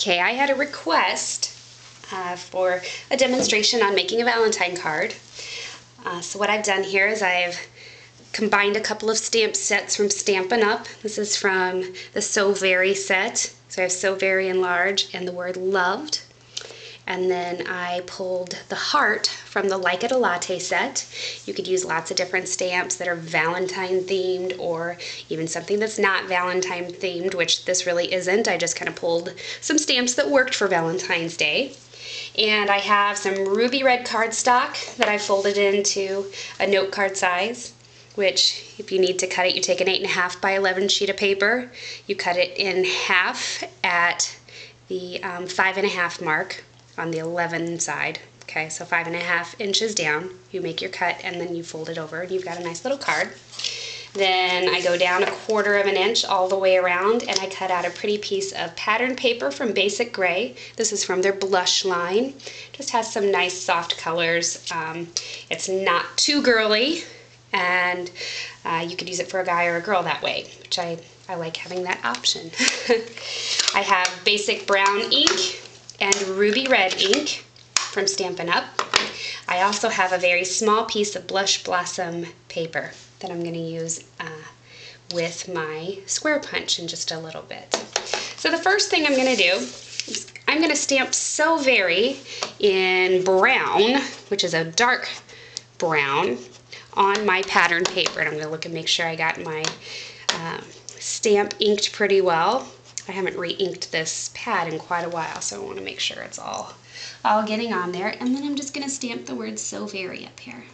Okay, I had a request for a demonstration on making a Valentine card. So what I've done here is I've combined a couple of stamp sets from Stampin' Up. This is from the So Very set. So I have So Very in large and the word loved. And then I pulled the heart from the Like It a Latte set. You could use lots of different stamps that are Valentine themed or even something that's not Valentine themed, which this really isn't. I just kind of pulled some stamps that worked for Valentine's Day. And I have some ruby red cardstock that I folded into a note card size, which if you need to cut it, you take an 8.5 by 11 sheet of paper. You cut it in half at the 5.5 mark on the 11 side. Okay, so 5.5 inches down. You make your cut and then you fold it over and you've got a nice little card. Then I go down 1/4 of an inch all the way around and I cut out a pretty piece of pattern paper from Basic Gray. This is from their blush line. Just has some nice soft colors. It's not too girly, and you could use it for a guy or a girl that way, which I like having that option. I have basic brown ink and ruby red ink from Stampin' Up. I also have a very small piece of blush blossom paper that I'm going to use with my square punch in just a little bit. So the first thing I'm going to do is I'm going to stamp So Very in brown, which is a dark brown, on my pattern paper. And I'm going to look and make sure I got my stamp inked pretty well. I haven't re-inked this pad in quite a while, so I want to make sure it's all getting on there. And then I'm just going to stamp the word So Very up here.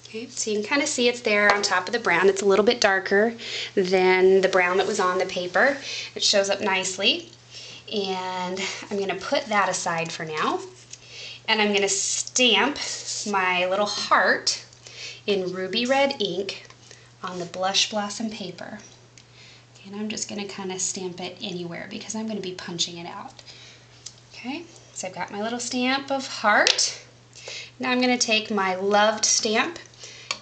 Okay, so you can kind of see it's there on top of the brown. It's a little bit darker than the brown that was on the paper. It shows up nicely. And I'm going to put that aside for now. And I'm going to stamp my little heart in ruby red ink on the blush blossom paper. And I'm just going to kind of stamp it anywhere because I'm going to be punching it out. Okay, so I've got my little stamp of heart. Now I'm going to take my loved stamp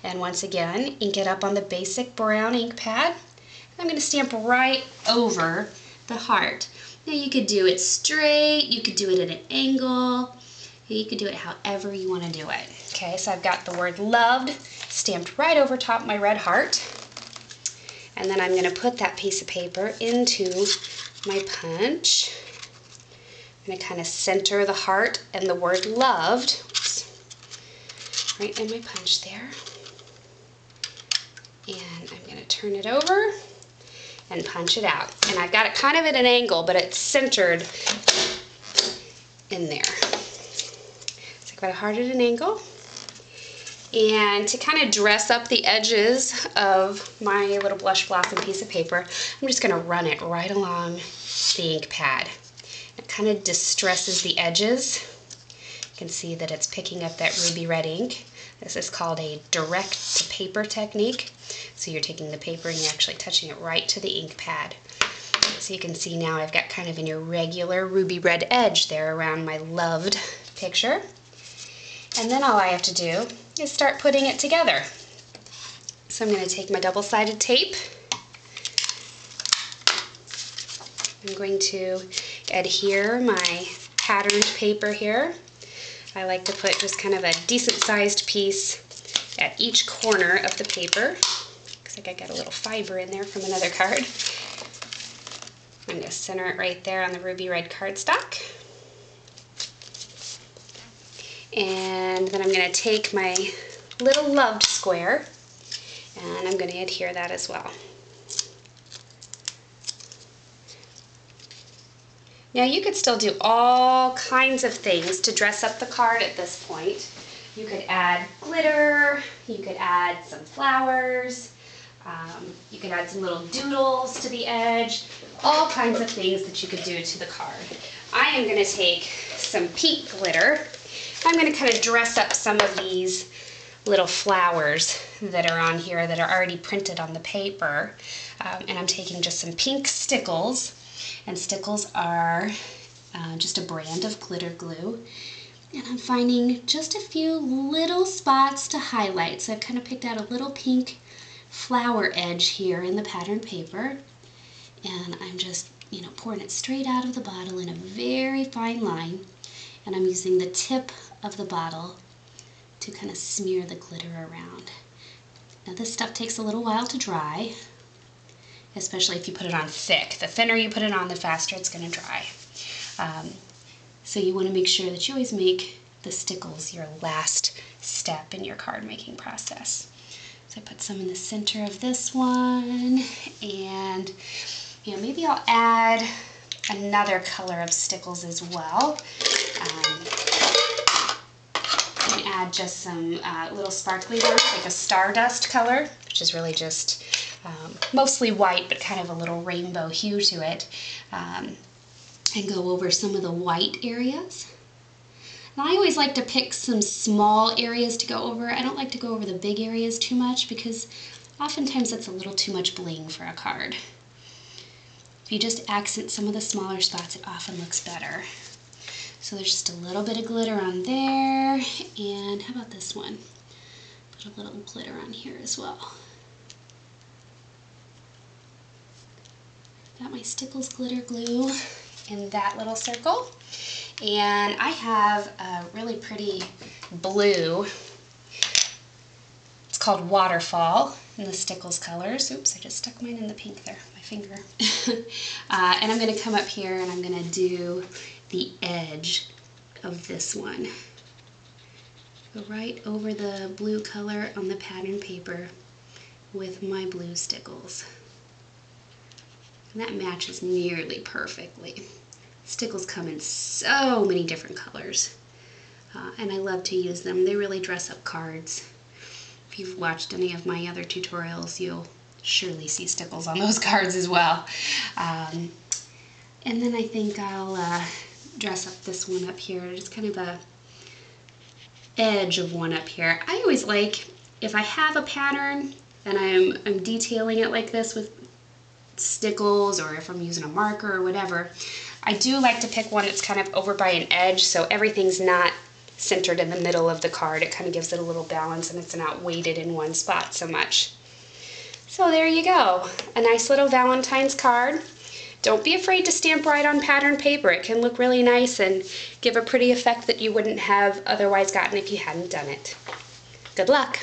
and once again ink it up on the basic brown ink pad. I'm going to stamp right over the heart. Now you could do it straight, you could do it at an angle, you could do it however you want to do it. Okay, so I've got the word loved stamped right over top my red heart. And then I'm going to put that piece of paper into my punch. I'm going to kind of center the heart and the word loved, oops, right in my punch there. And I'm going to turn it over and punch it out. And I've got it kind of at an angle, but it's centered in there. So I've got a heart at an angle. And to kind of dress up the edges of my little blush blossom piece of paper, I'm just going to run it right along the ink pad. It kind of distresses the edges. You can see that it's picking up that ruby red ink. This is called a direct to paper technique. So you're taking the paper and you're actually touching it right to the ink pad. So you can see now I've got kind of an irregular ruby red edge there around my loved picture. And then all I have to do is start putting it together. So I'm going to take my double-sided tape. I'm going to adhere my patterned paper here. I like to put just kind of a decent-sized piece at each corner of the paper. Looks like I got a little fiber in there from another card. I'm going to center it right there on the ruby red cardstock. And then I'm going to take my little loved square and I'm going to adhere that as well. Now you could still do all kinds of things to dress up the card at this point. You could add glitter, you could add some flowers, you could add some little doodles to the edge, all kinds of things that you could do to the card. I am going to take some pink glitter. I'm going to kind of dress up some of these little flowers that are on here that are already printed on the paper. And I'm taking just some pink stickles. And stickles are just a brand of glitter glue. And I'm finding just a few little spots to highlight. So I've kind of picked out a little pink flower edge here in the pattern paper. And I'm just pouring it straight out of the bottle in a very fine line. And I'm using the tip of the bottle to kind of smear the glitter around. Now this stuff takes a little while to dry, especially if you put it on thick. The thinner you put it on, the faster it's going to dry. So you want to make sure that you always make the stickles your last step in your card making process. So I put some in the center of this one, and maybe I'll add another color of stickles as well. And add just some little sparkly ones, like a stardust color, which is really just mostly white, but kind of a little rainbow hue to it. And go over some of the white areas. And I always like to pick some small areas to go over. I don't like to go over the big areas too much because oftentimes that's a little too much bling for a card. If you just accent some of the smaller spots, it often looks better. So there's just a little bit of glitter on there, and how about this one? Put a little glitter on here as well. Got my Stickles glitter glue in that little circle. And I have a really pretty blue. It's called Waterfall in the Stickles colors. Oops, I just stuck mine in the pink there, my finger. And I'm going to come up here and I'm going to do the edge of this one. Go right over the blue color on the pattern paper with my blue Stickles. And that matches nearly perfectly. Stickles come in so many different colors, and I love to use them. They really dress up cards. If you've watched any of my other tutorials, you'll surely see stickles on those cards as well. And then I think I'll dress up this one up here, just kind of a edge of one up here. I always like, if I have a pattern and I'm detailing it like this with stickles, or if I'm using a marker or whatever, I do like to pick one that's kind of over by an edge so everything's not centered in the middle of the card. It kind of gives it a little balance and it's not weighted in one spot so much. So there you go, a nice little Valentine's card. Don't be afraid to stamp right on pattern paper. It can look really nice and give a pretty effect that you wouldn't have otherwise gotten if you hadn't done it. Good luck!